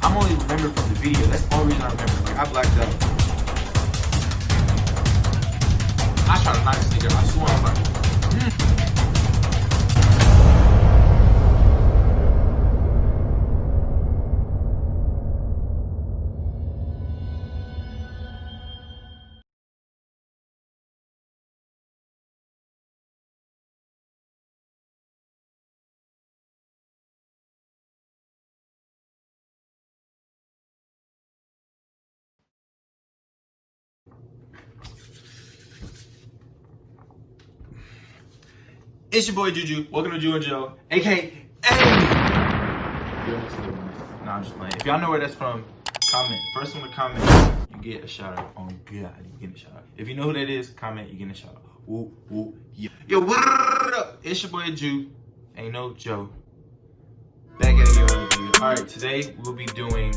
I'm only remembered from the video. That's the only reason I remember. Like, I blacked out. I tried to knock this nigga. I swear, I was like, it's your boy Juju. Welcome to Ju and Joe, aka. Nah, I'm just playing. If y'all know where that's from, comment. First one to comment, you get a shout out. Oh God, you get a shout out. If you know who that is, comment. You get a shout out. Woo woo yeah. Yo, what up? It's your boy Ju. Ain't no Joe. Back at you another video. All right, today we'll be doing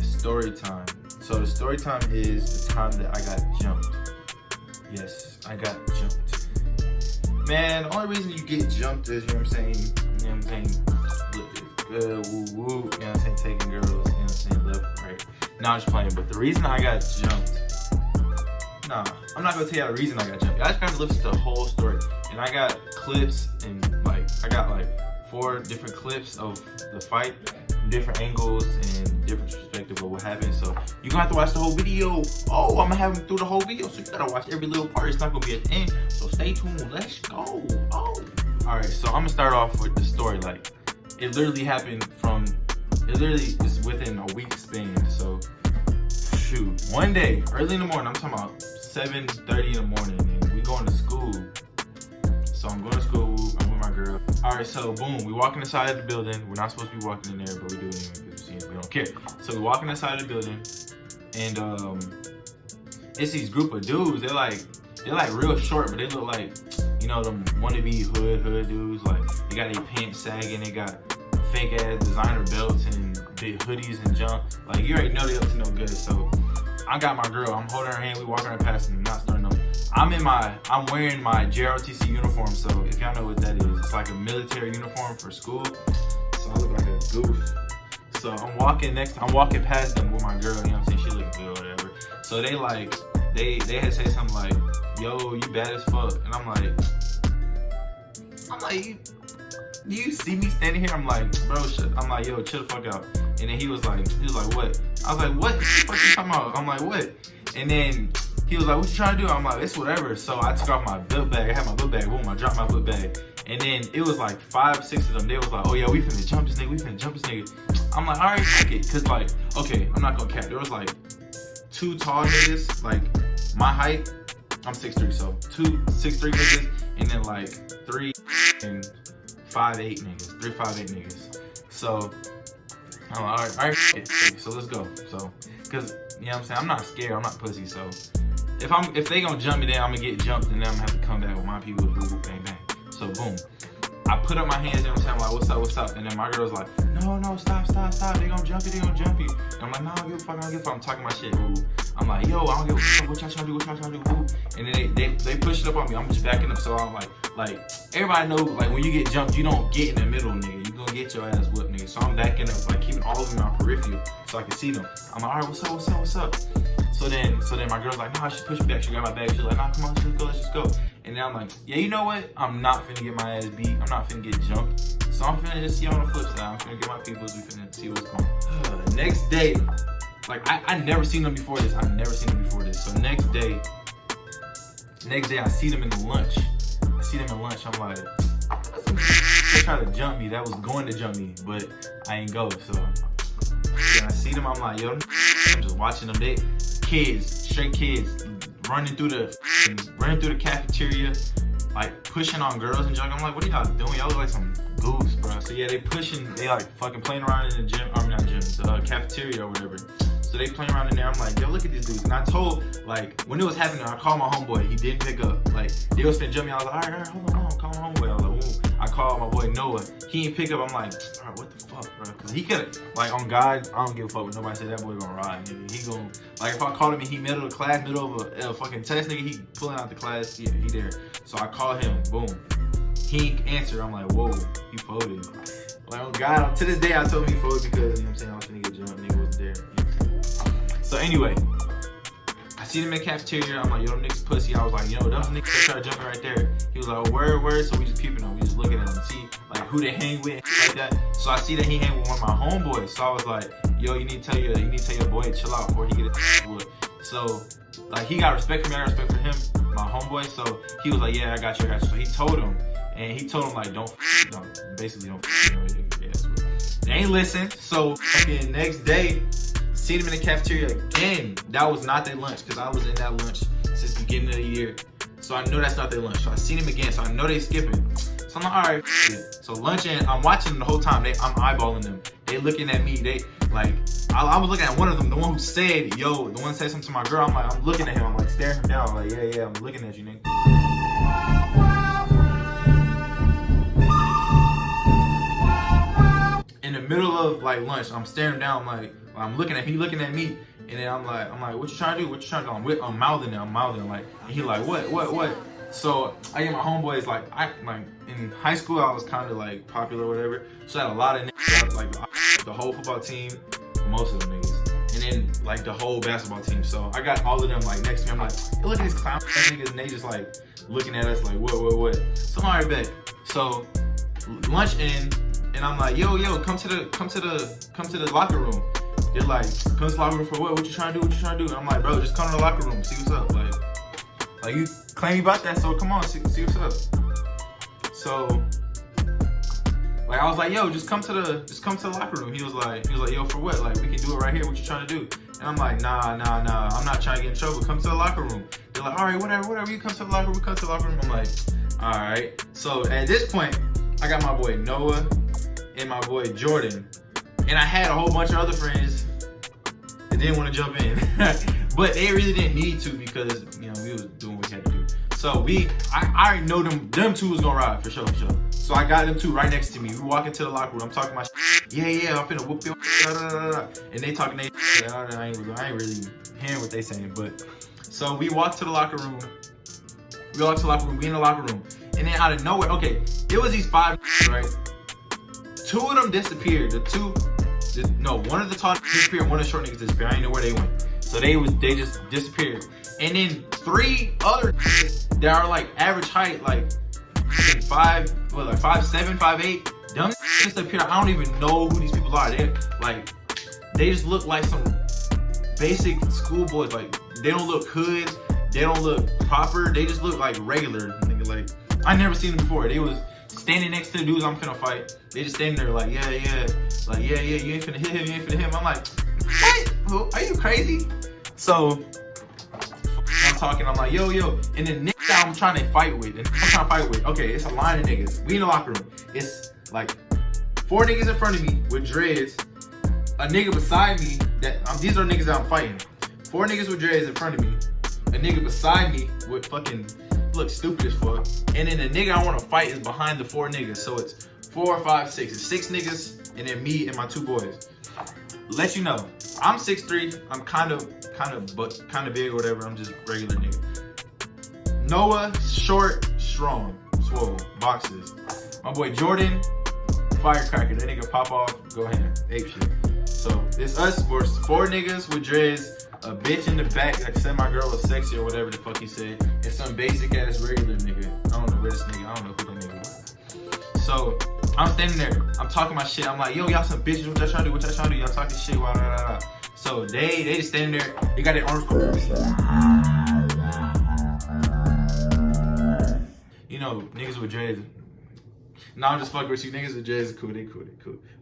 story time. So the story time is the time that I got jumped. Yes, I got jumped. Man, the only reason you get jumped is, you know what I'm saying, woo woo, you know what I'm saying, taking girls, you know what I'm saying, left, right. Nah, I'm just playing, but the reason I got jumped, nah, I'm not gonna tell you the reason I got jumped. I just gotta listen to the whole story. And I got clips, and like, I got like 4 different clips of the fight, different angles, and different perspective of what happened. So you're gonna have to watch the whole video. Oh, I'm gonna have them through the whole video, so you gotta watch every little part. It's not gonna be at the end, so stay tuned. Let's go. Oh, all right, so I'm gonna start off with the story. Like, it literally happened it literally is within a week span. So shoot, one day early in the morning, I'm talking about 7:30 in the morning, and we going to school. So I'm going to school, I'm with my girl. All right, so boom, we walking inside of the building. We're not supposed to be walking in there, but we do it anyway because we don't care. So we walking inside of the building, and it's these group of dudes. They're like real short, but they look like, you know, them wannabe hood dudes. Like, they got their pants sagging, they got fake ass designer belts and big hoodies and junk. Like, you already know they up to no good. So I got my girl, I'm holding her hand, we walking her past and not starting them. I'm wearing my JROTC uniform, so if y'all know what that is, it's like a military uniform for school. So I look like a goof. So I'm walking past them with my girl, you know what I'm saying? She looking good or whatever. So they had said something like, yo, you bad as fuck. And I'm like, do you see me standing here? I'm like, bro, I'm like, yo, chill the fuck out. And then he was like, what? I was like, what the fuck you talking about? I'm like, what? And then he was like, what you trying to do? I'm like, it's whatever. So I took off my book bag. I had my book bag. Boom, I dropped my book bag. And then it was like 5, 6 of them. They was like, oh yeah, we finna jump this nigga. I'm like, all right, fuck it. Cause like, okay, I'm not gonna cap. There was like 2 tall niggas, like my height. I'm 6'3", so 2 6'3" niggas, and then like 3 and 5'8" niggas. 3 5'8" niggas. So I'm like, all right, so let's go. So, cause you know what I'm saying, I'm not scared. I'm not pussy. So if they gonna jump me, then I'm gonna get jumped, and then I'm gonna have to come back with my people who bang bang. So boom, I put up my hands, you know what I'm saying? I'm like, what's up? And then my girl's like, no, stop. They gonna jump you. And I'm like, no, I don't give a fuck. I'm talking my shit, ooh. I'm like, yo, I don't give a fuck. What y'all trying to do, ooh. And then they push it up on me. I'm just backing up. So I'm like everybody know, like, when you get jumped, you don't get in the middle, nigga. You gonna get your ass whipped, nigga. So I'm backing up, like keeping all of them on peripheral so I can see them. I'm like, all right, what's up? So then my girl's like, nah, she pushed me back. She got my bag. She's like, nah, come on, let's just go. And then I'm like, yeah, you know what? I'm not finna get my ass beat. I'm not finna get jumped. So I'm finna just see on the flip side. I'm finna get my peoples. We finna see what's going on. Next day, like, I never seen them before this. So next day, I see them in the lunch. I'm like, they tried to jump me. That was going to jump me, but I ain't go. So then I see them. I'm like, yo, I'm just watching them. They straight kids, running through the cafeteria, like pushing on girls and junk. I'm like, what are y'all doing? Y'all look like some goofs, bro. So yeah, they like fucking playing around in the gym. The cafeteria or whatever. So they playing around in there. I'm like, yo, look at these dudes. And I told, like, when it was happening, I called my homeboy. He didn't pick up. Like, they was finna jump me. I was like, all right, hold on, call my homeboy. I was like, ooh. I called my boy Noah. He didn't pick up. I'm like, all right, what the fuck, bro? Cause he could, like, on God, I don't give a fuck what nobody said. That boy gonna ride, nigga. He gonna, like, if I called him and he middle of the class, middle of a fucking test, nigga, he pulling out the class. Yeah, he there. So I called him. Boom. He answered. I'm like, whoa, he folded. Like, oh God, to this day I told him he folded because, you know what I'm saying, I was finna get anyway, I see them in the cafeteria. I'm like, yo, them niggas pussy. I was like, yo, those niggas start jumping right there. He was like, oh, word. So we just peeping them. We just looking at them, see like who they hang with, and shit like that. So I see that he hang with one of my homeboys. So I was like, yo, you need to tell your boy to chill out before he get his wood. So like he got respect for me, I got respect for him, my homeboy. So he was like, yeah, I got you. So he told him, like, don't, yeah, so they ain't listen. So fucking next day, see them in the cafeteria again. That was not their lunch, because I was in that lunch since the beginning of the year. So I know that's not their lunch. So I seen them again, so I know they skipping. So I'm like, all right, so lunch, and I'm watching them the whole time. I'm eyeballing them. They looking at me. They like, I was looking at one of them, the one who said, yo, the one who said something to my girl. I'm like, I'm looking at him. I'm like staring him down. Like, yeah, I'm looking at you, nigga. In the middle of like lunch, I'm staring him down. I'm looking at him. He looking at me. And then I'm like, what you trying to do? What you trying to do? I'm mouthing like, and he like, what? So I get my homeboys, like in high school I was kind of like popular or whatever. So I had a lot of niggas, like the whole football team, most of them niggas, and then like the whole basketball team. So I got all of them like next to me. I'm like, hey, look at these clown niggas, and they just like looking at us like, what? So I'm alright, bet. So lunch in, and I'm like, yo, come to the locker room. They're like, come to the locker room for what? What you trying to do? And I'm like, bro, just come to the locker room, see what's up. Like you claim about that, so come on, see what's up. So like I was like, yo, just come to the locker room. He was like, yo, for what? Like we can do it right here. What you trying to do? And I'm like, nah. I'm not trying to get in trouble. Come to the locker room. They're like, all right, whatever. You come to the locker room. Come to the locker room. I'm like, all right. So at this point, I got my boy Noah and my boy Jordan. And I had a whole bunch of other friends that didn't want to jump in. But they really didn't need to, because, we was doing what we had to do. So I already know them two was gonna ride for sure. So I got them two right next to me. We walk into the locker room. I'm talking my shit. Yeah, I'm finna whoop your and they talking they shit. I ain't really hearing what they saying. But so we walk to the locker room. We in the locker room. And then out of nowhere, okay, it was these 5, right? 2 of them disappeared. One of the tall niggas disappeared, one of the short niggas disappeared. I didn't know where they went. So they just disappeared. And then 3 other that are like average height, like 5'7", 5'8". Them just appear. I don't even know who these people are. They just look like some basic schoolboys. Like they don't look hood. They don't look proper. They just look like regular. Nigga, like I never seen them before. They was standing next to the dudes I'm finna fight. They just standing there like, yeah. Like, yeah, you ain't finna hit him. I'm like, what? Are you crazy? So I'm talking, I'm like, yo. And then niggas that I'm trying to fight with, okay, it's a line of niggas. We in the locker room. It's like 4 niggas in front of me with dreads, a nigga beside me these are niggas that I'm fighting. 4 niggas with dreads in front of me, a nigga beside me with fucking look stupid as fuck. And then the nigga I want to fight is behind the 4 niggas. So it's 4, 5, 6. It's 6 niggas, and then me and my 2 boys. Let you know, I'm 6'3". I'm kind of big or whatever. I'm just regular nigga. Noah, short, strong, swole, boxes. My boy Jordan, firecracker. That nigga pop off, go ahead, ape shit. So it's us versus 4 niggas with dreads, a bitch in the back that said my girl was sexy or whatever the fuck he said, and some basic ass regular nigga. I don't know where this nigga. I don't know who that nigga was. So I'm standing there. I'm talking my shit. I'm like, yo, y'all some bitches. What y'all trying to do? Y'all talking shit. Blah, blah, blah, blah. So they just standing there. They got their arms crossed. Niggas with dreads. Nah, I'm just fucking with you. Niggas with dreads are cool. They cool.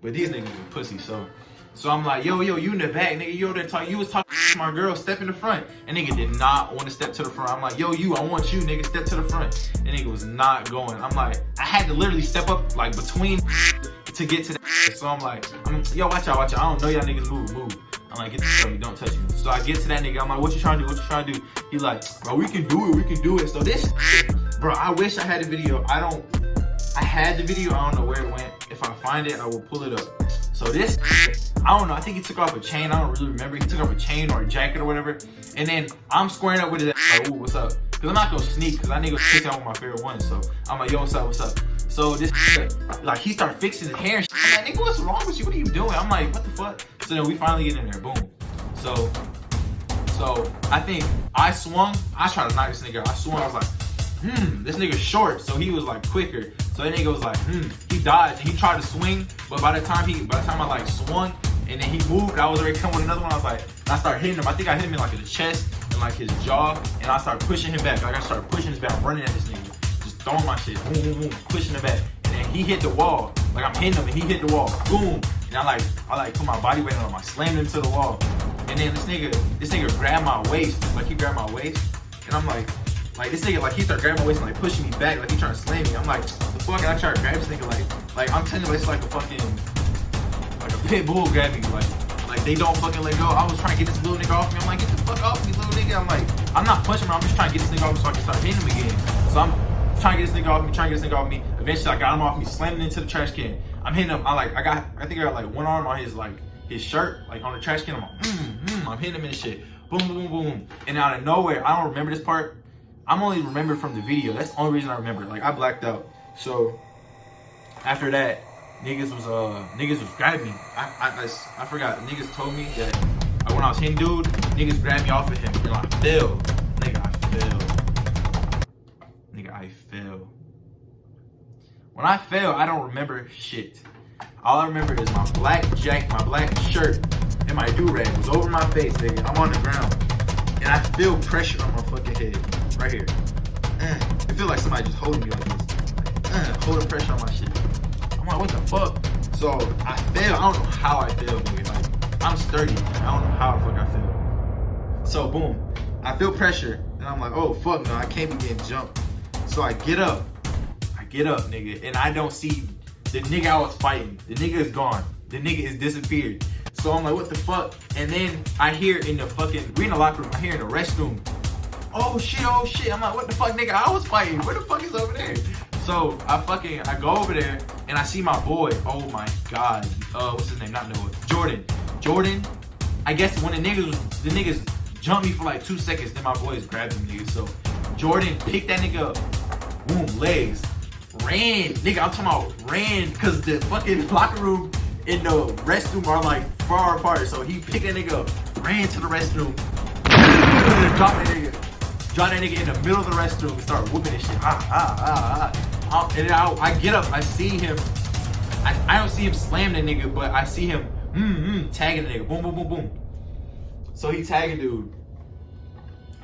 But these niggas are pussy. So I'm like, yo, you in the back, nigga. You over there talking. You was talking to my girl. Step in the front. And nigga did not want to step to the front. I'm like, yo, I want you, nigga. Step to the front. And nigga was not going. I'm like, I had to literally step up like between to get to that. So I'm like, yo, watch out. I don't know y'all niggas move. I'm like, get the fuck, don't touch me. So I get to that nigga. I'm like, what you trying to do? He like, bro, we can do it. So this, bro, I wish I had the video. I had the video. I don't know where it went. If I find it, I will pull it up. So this, I don't know. I think he took off a chain. I don't really remember. He took off a chain or a jacket or whatever. And then I'm squaring up with his ass, like, ooh, what's up? Because I'm not going to sneak, because I nigga pick out one of my favorite ones. So I'm like, yo, what's up? So this, like, he started fixing his hair and shit. I'm like, nigga, what's wrong with you? What are you doing? I'm like, what the fuck? So then we finally get in there. Boom. So So I think I swung. I tried to knock this nigga out. I swung. I was like, this nigga's short. So he was like quicker. So that nigga was like, he dodged and he tried to swing. But by the time I like swung and then he moved, I was already coming with another one. I was like, I started hitting him. I think I hit him in like his chest and like his jaw. And I started pushing him back. Like I started pushing his back, running at this nigga. Just throwing my shit. Boom, boom, boom, pushing him back. And then he hit the wall. Like I'm hitting him and he hit the wall. Boom. And I put my body weight on him. I slammed him to the wall. And then this nigga grabbed my waist. Like he grabbed my waist. And I'm like this nigga, like he started grabbing my waist and like pushing me back, like he trying to slam me. I'm like, the fuck? And I try to grab this nigga like I'm telling you, it's like a fucking, like a pit bull grabbing me. Like they don't fucking let go. I was trying to get this little nigga off me. I'm like, get the fuck off me, little nigga. I'm like, I'm not punching him. I'm just trying to get this nigga off me so I can start hitting him again. So I'm trying to get this nigga off me, Eventually I got him off me, slammed him into the trash can. I'm hitting him. I think I got like one arm on his shirt, like on the trash can. I'm like, I'm hitting him in the shit. Boom, boom, boom, boom. And out of nowhere, I don't remember this part. I'm only remembered from the video. That's the only reason I remember. Like I blacked out. So after that, niggas was grabbing me. I forgot. Niggas told me that when I was hitting dude, niggas grabbed me off of him and I fell. Nigga, I fell. When I fell, I don't remember shit. All I remember is my black jacket, my black shirt, and my do-rag was over my face, nigga. I'm on the ground. And I feel pressure on my fucking head. Right here. It feels like somebody just holding me like this. Holding pressure on my shit. I'm like, what the fuck? So I fell. I don't know how I fell, nigga. Like, I'm sturdy. I don't know how the fuck I fell. So boom. I feel pressure. And I'm like, oh fuck no, I can't be getting jumped. So I get up, nigga. And I don't see the nigga I was fighting. The nigga is gone. The nigga is disappeared. So I'm like, what the fuck? And then I hear in the fucking, we in the locker room, I hear in the restroom, oh shit. I'm like, what the fuck, nigga? I was fighting. Where the fuck is over there? So I go over there and I see my boy. Oh my god. What's his name? Not Noah. Jordan. I guess when the niggas jumped me for like 2 seconds, then my boys grabbed him, nigga. So Jordan picked that nigga up. Boom, legs. Ran. Nigga, I'm talking about ran because the fucking locker room and the restroom are like far apart. So he picked that nigga up, ran to the restroom, dropped that nigga in the middle of the restroom and start whooping this shit. And then I get up, I see him. I don't see him slam that nigga, but I see him tagging the nigga. Boom, boom, boom, boom. So he tagging dude.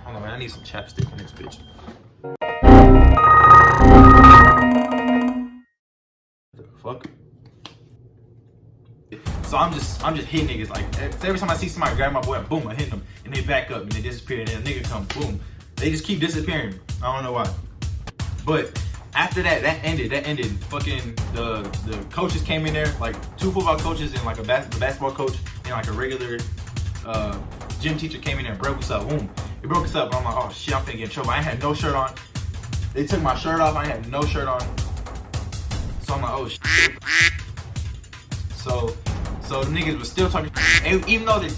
Hold on, man. I need some chapstick on this bitch. What the fuck? So I'm just hitting niggas. Like every time I see somebody grab my boy, boom, I hit them and they back up and they disappear. And then a nigga come, boom. They just keep disappearing. I don't know why. But after that ended. Fucking the coaches came in there, like 2 football coaches and like a basketball coach and like a regular gym teacher came in there and broke us up. Boom. It broke us up. I'm like, oh shit, I'm finna get in trouble. I ain't had no shirt on. They took my shirt off. I ain't had no shirt on. So I'm like, oh shit. So the niggas was still talking. And even though the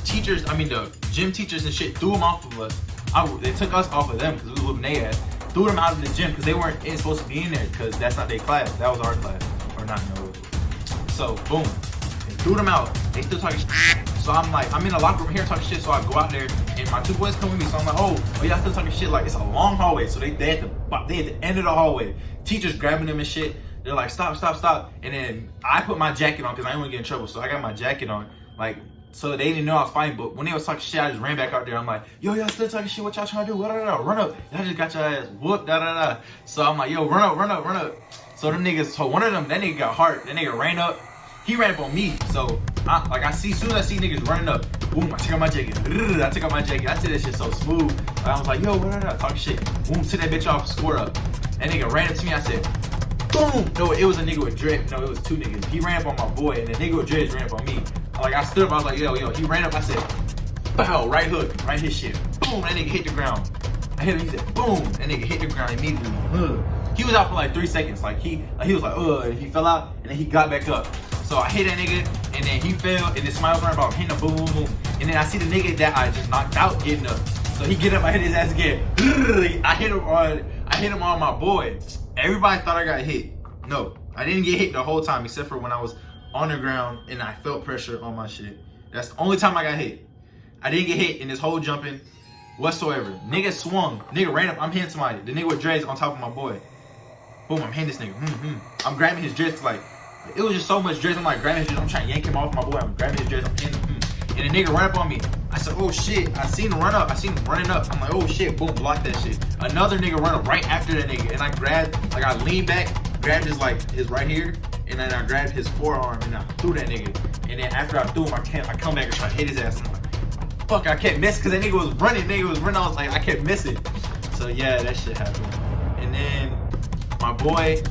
gym teachers and shit threw them off of us, they took us off of them because we was whooping their ass. Threw them out of the gym because they weren't supposed to be in there because that's not their class. That was our class. Or not, no. So, boom. They threw them out. They still talking shit. So I'm like, I'm in the locker room here talking shit. So I go out there and my 2 boys come with me. So I'm like, oh y'all still talking shit? Like, it's a long hallway. So they at the end of the hallway. Teachers grabbing them and shit. They're like, stop. And then I put my jacket on because I didn't want to get in trouble. So I got my jacket on. Like, so they didn't know I was fighting. But when they was talking shit, I just ran back out there. I'm like, yo, y'all still talking shit? What y'all trying to do? Run up. Y'all just got your ass whooped. So I'm like, yo, run up. So them niggas, so one of them, that nigga got hurt. That nigga ran up. He ran up on me. So as soon as I see niggas running up, boom, I took out my jacket. I said that shit so smooth. I was like, yo, talking shit. Boom, took that bitch off, square up. That nigga ran up to me. I said, boom. No, it was a nigga with dread. No, it was 2 niggas. He ran up on my boy, and the nigga with dreads ran up on me. Like, I stood up, I was like, yo. He ran up, I said, bow, right hook, right his shit. Boom, that nigga hit the ground. I hit him, he said, boom. That nigga hit the ground immediately. He was out for like 3 seconds. Like, he was like, and he fell out, and then he got back up. So I hit that nigga, and then he fell, and then somebody was running about hitting him, boom, boom, boom. And then I see the nigga that I just knocked out getting up. So he get up, I hit his ass again. I hit him on my boy. Everybody thought I got hit. No, I didn't get hit the whole time except for when I was on the ground and I felt pressure on my shit. That's the only time I got hit. I didn't get hit in this whole jumping. whatsoever. Nigga swung. Nigga ran up. I'm hitting somebody. The nigga with dreads on top of my boy. Boom, I'm hitting this nigga. I'm grabbing his dreads. Like, it was just so much dreads. I'm like grabbing his dreads. I'm trying to yank him off my boy. I'm grabbing his dreads. I'm hitting him. And the nigga ran up on me. I said, oh shit. I seen him run up. I seen him running up. I'm like, oh shit. Boom, block that shit. Another nigga run up right after that nigga. And I grabbed, like I leaned back, grabbed his right here. And then I grabbed his forearm and I threw that nigga. And then after I threw him, I come back and try to hit his ass. I'm like, fuck, I kept missing because that nigga was running. Nigga was running. I was like, I kept missing. So yeah, that shit happened. And then my boy,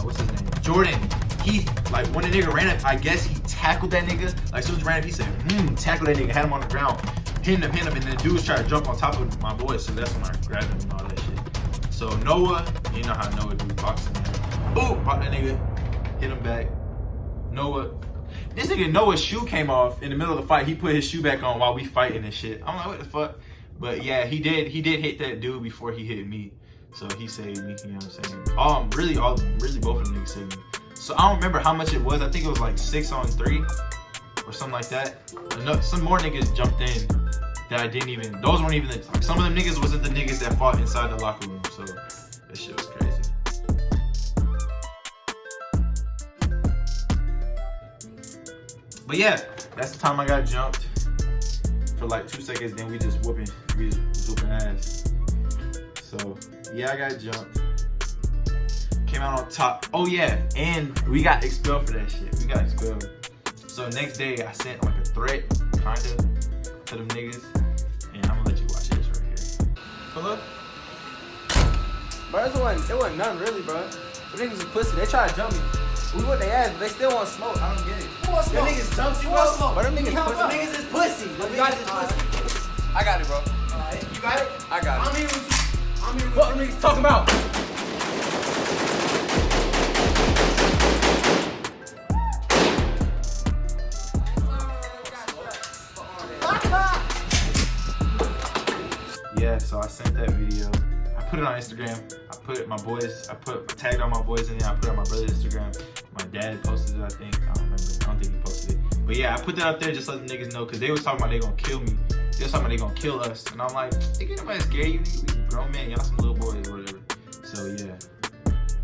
what's his name? Jordan. He, like, when the nigga ran up, I guess he tackled that nigga. Like, as soon as he ran up, he said, tackle that nigga, had him on the ground, hit him, and then dudes tried to jump on top of my boy, so that's when I grabbed him and all that shit. So Noah, you know how Noah do boxing, man. Boom, pop that nigga, hit him back. Noah, this nigga Noah's shoe came off in the middle of the fight. He put his shoe back on while we fighting and shit. I'm like, what the fuck? But yeah, he did hit that dude before he hit me. So he saved me, you know what I'm saying? Really both of them niggas saved me. So I don't remember how much it was. I think it was like 6-on-3 or something like that. Some more niggas jumped in that I didn't even, those weren't even, like, some of them niggas wasn't the niggas that fought inside the locker room. So that shit was crazy. But yeah, that's the time I got jumped for like 2 seconds. Then we just whooping ass. So yeah, I got jumped. Came out on top. Oh yeah, and we got expelled for that shit. We got expelled. So next day I sent like a threat, kinda, to them niggas. And I'm gonna let you watch this right here. Pull up. Bro, it wasn't nothing really, bro. The niggas was pussy. They tried to jump me. We what they asked, but they still want smoke. I don't get it. Who wants smoke? Them niggas jumped you, bro. But them niggas pussy. Them niggas is pussy. You got this pussy. I got it, bro. You got it? I got it. I'm here with you. I'm here with you. What them niggas talking about? Yeah, so I sent that video. I put it on Instagram. I tagged all my boys in there. I put it on my brother's Instagram. My dad posted it, I think. I don't remember. I don't think he posted it. But yeah, I put that up there just so the niggas know, because they was talking about they gonna kill me. They was talking about they gonna kill us. And I'm like, ain't nobody scared you. We grown men, y'all some little boys or whatever. So yeah.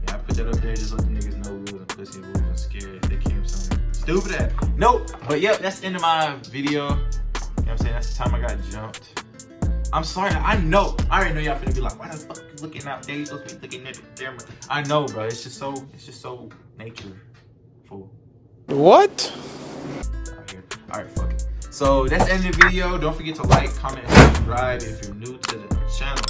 Yeah, I put that up there just so the niggas know we wasn't pussy, we wasn't scared if they came something stupid at. Nope. But yep, that's the end of my video. You know what I'm saying? That's the time I got jumped. I'm sorry, I already know y'all finna be like, why the fuck you looking out there? You supposed to be looking at the camera. I know, bro. It's just so natureful. What? Alright, fuck it. So that's the end of the video. Don't forget to like, comment, and subscribe if you're new to the channel.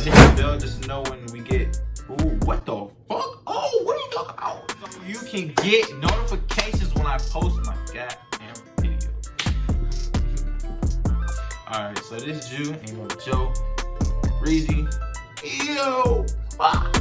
Hit the bell just to know when we get. Ooh, what the fuck? Oh, what are you talking about? You can get notifications when I post my goddamn video. Alright, so this is Jew, ain't no Joe, Breezy, yo, bye.